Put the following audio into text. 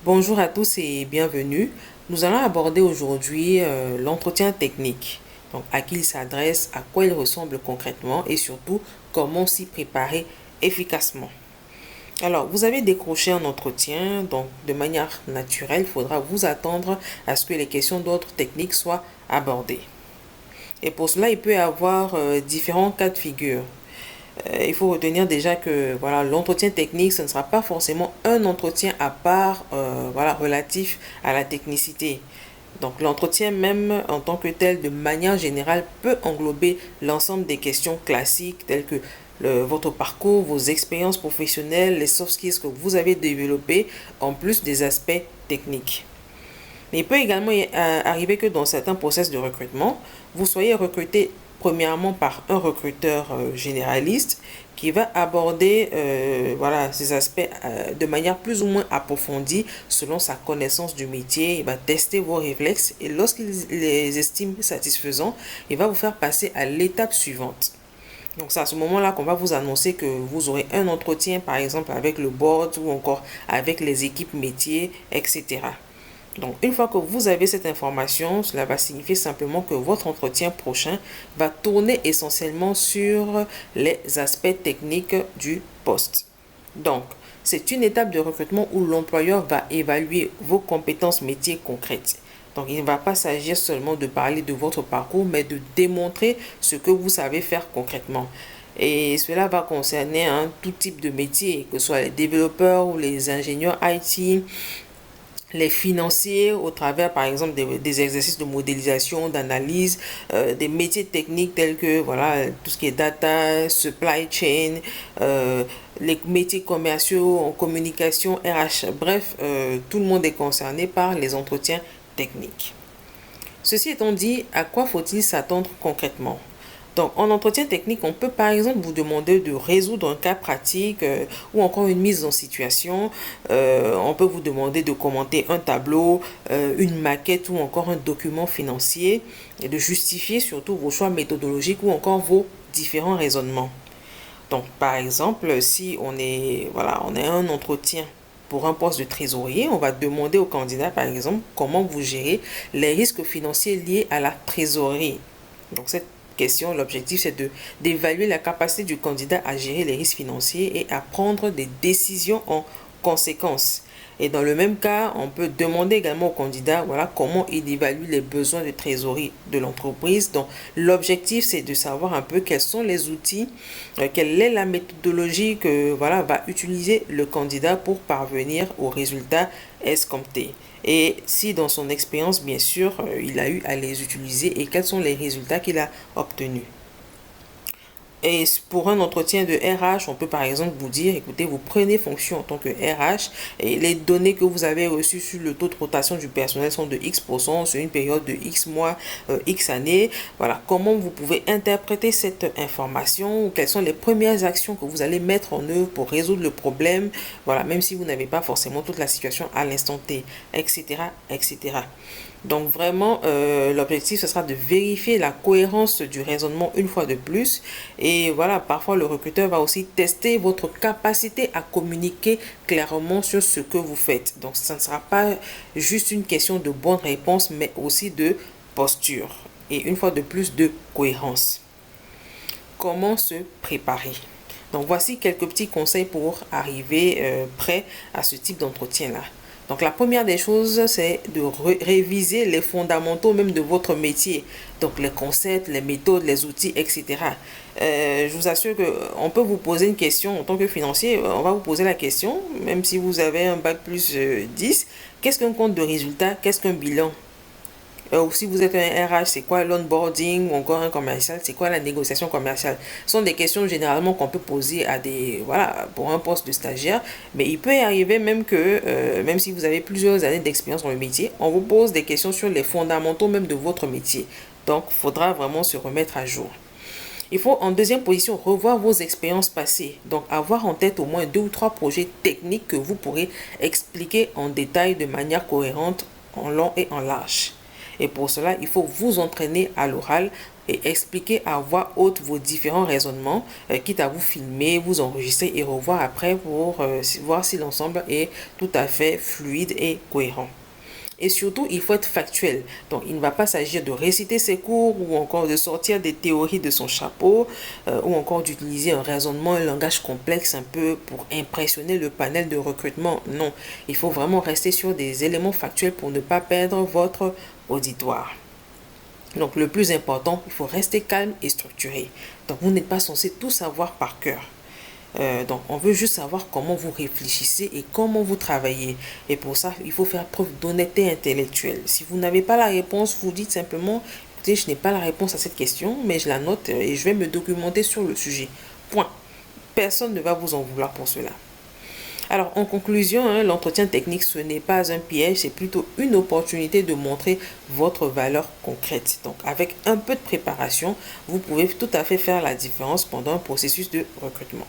Bonjour à tous et bienvenue. Nous allons aborder aujourd'hui l'entretien technique. Donc, à qui il s'adresse, à quoi il ressemble concrètement et surtout comment s'y préparer efficacement. Alors, vous avez décroché un entretien, donc de manière naturelle, il faudra vous attendre à ce que les questions d'ordre technique soient abordées. Et pour cela, il peut y avoir différents cas de figure. Il faut retenir déjà que voilà, l'entretien technique, ce ne sera pas forcément un entretien à part voilà, relatif à la technicité. Donc l'entretien même en tant que tel, de manière générale, peut englober l'ensemble des questions classiques telles que votre parcours, vos expériences professionnelles, les soft skills que vous avez développés, en plus des aspects techniques. Mais il peut également arriver que dans certains process de recrutement, vous soyez recruté premièrement par un recruteur généraliste qui va aborder voilà, ces aspects de manière plus ou moins approfondie selon sa connaissance du métier. Il va tester vos réflexes et lorsqu'il les estime satisfaisants, il va vous faire passer à l'étape suivante. Donc c'est à ce moment-là qu'on va vous annoncer que vous aurez un entretien par exemple avec le board ou encore avec les équipes métiers, etc. Donc, une fois que vous avez cette information, cela va signifier simplement que votre entretien prochain va tourner essentiellement sur les aspects techniques du poste. Donc, c'est une étape de recrutement où l'employeur va évaluer vos compétences métiers concrètes. Donc, il ne va pas s'agir seulement de parler de votre parcours, mais de démontrer ce que vous savez faire concrètement. Et cela va concerner tout type de métier, que ce soit les développeurs ou les ingénieurs IT, les financiers au travers par exemple des exercices de modélisation, d'analyse, des métiers techniques tels que voilà tout ce qui est data, supply chain, les métiers commerciaux en communication, RH, bref, tout le monde est concerné par les entretiens techniques. Ceci étant dit, à quoi faut-il s'attendre concrètement? Donc, en entretien technique, on peut par exemple vous demander de résoudre un cas pratique ou encore une mise en situation. On peut vous demander de commenter un tableau, une maquette ou encore un document financier et de justifier surtout vos choix méthodologiques ou encore vos différents raisonnements. Donc, par exemple, si on est un entretien pour un poste de trésorier, on va demander au candidat, par exemple, comment vous gérez les risques financiers liés à la trésorerie. Donc, cette question, l'objectif, c'est d'évaluer la capacité du candidat à gérer les risques financiers et à prendre des décisions en conséquence. Et dans le même cas, on peut demander également au candidat voilà, comment il évalue les besoins de trésorerie de l'entreprise. Donc, l'objectif, c'est de savoir un peu quels sont les outils, quelle est la méthodologie que voilà, va utiliser le candidat pour parvenir au résultat escompté. Et si dans son expérience, bien sûr, il a eu à les utiliser et quels sont les résultats qu'il a obtenus. Et pour un entretien de RH, on peut par exemple vous dire, écoutez, vous prenez fonction en tant que RH et les données que vous avez reçues sur le taux de rotation du personnel sont de X% sur une période de X mois, X années. Voilà, comment vous pouvez interpréter cette information, quelles sont les premières actions que vous allez mettre en œuvre pour résoudre le problème, voilà, même si vous n'avez pas forcément toute la situation à l'instant T, etc., etc. Donc vraiment, l'objectif, ce sera de vérifier la cohérence du raisonnement une fois de plus. Et voilà, parfois le recruteur va aussi tester votre capacité à communiquer clairement sur ce que vous faites. Donc ça ne sera pas juste une question de bonne réponse, mais aussi de posture. Et une fois de plus, de cohérence. Comment se préparer? Donc voici quelques petits conseils pour arriver prêt à ce type d'entretien-là. Donc la première des choses, c'est de réviser les fondamentaux même de votre métier. Donc les concepts, les méthodes, les outils, etc. Je vous assure qu'on peut vous poser une question en tant que financier. On va vous poser la question, même si vous avez un bac plus 10. Qu'est-ce qu'un compte de résultat? Qu'est-ce qu'un bilan? Ou si vous êtes un RH, c'est quoi l'onboarding ou encore un commercial, c'est quoi la négociation commerciale? Ce sont des questions généralement qu'on peut poser voilà, pour un poste de stagiaire, mais il peut y arriver même que, même si vous avez plusieurs années d'expérience dans le métier, on vous pose des questions sur les fondamentaux même de votre métier. Donc, il faudra vraiment se remettre à jour. Il faut en deuxième position revoir vos expériences passées. Donc avoir en tête au moins 2 ou 3 projets techniques que vous pourrez expliquer en détail de manière cohérente en long et en large. Et pour cela, il faut vous entraîner à l'oral et expliquez à voix haute vos différents raisonnements, quitte à vous filmer, vous enregistrer et revoir après pour voir si l'ensemble est tout à fait fluide et cohérent. Et surtout, il faut être factuel. Donc, il ne va pas s'agir de réciter ses cours ou encore de sortir des théories de son chapeau ou encore d'utiliser un raisonnement, un langage complexe un peu pour impressionner le panel de recrutement. Non, il faut vraiment rester sur des éléments factuels pour ne pas perdre votre auditoire. Donc, le plus important, il faut rester calme et structuré. Donc, vous n'êtes pas censé tout savoir par cœur. Donc, on veut juste savoir comment vous réfléchissez et comment vous travaillez. Et pour ça, il faut faire preuve d'honnêteté intellectuelle. Si vous n'avez pas la réponse, vous dites simplement, écoutez, je n'ai pas la réponse à cette question, mais je la note et je vais me documenter sur le sujet. Point. Personne ne va vous en vouloir pour cela. Alors, en conclusion, l'entretien technique, ce n'est pas un piège, c'est plutôt une opportunité de montrer votre valeur concrète. Donc, avec un peu de préparation, vous pouvez tout à fait faire la différence pendant un processus de recrutement.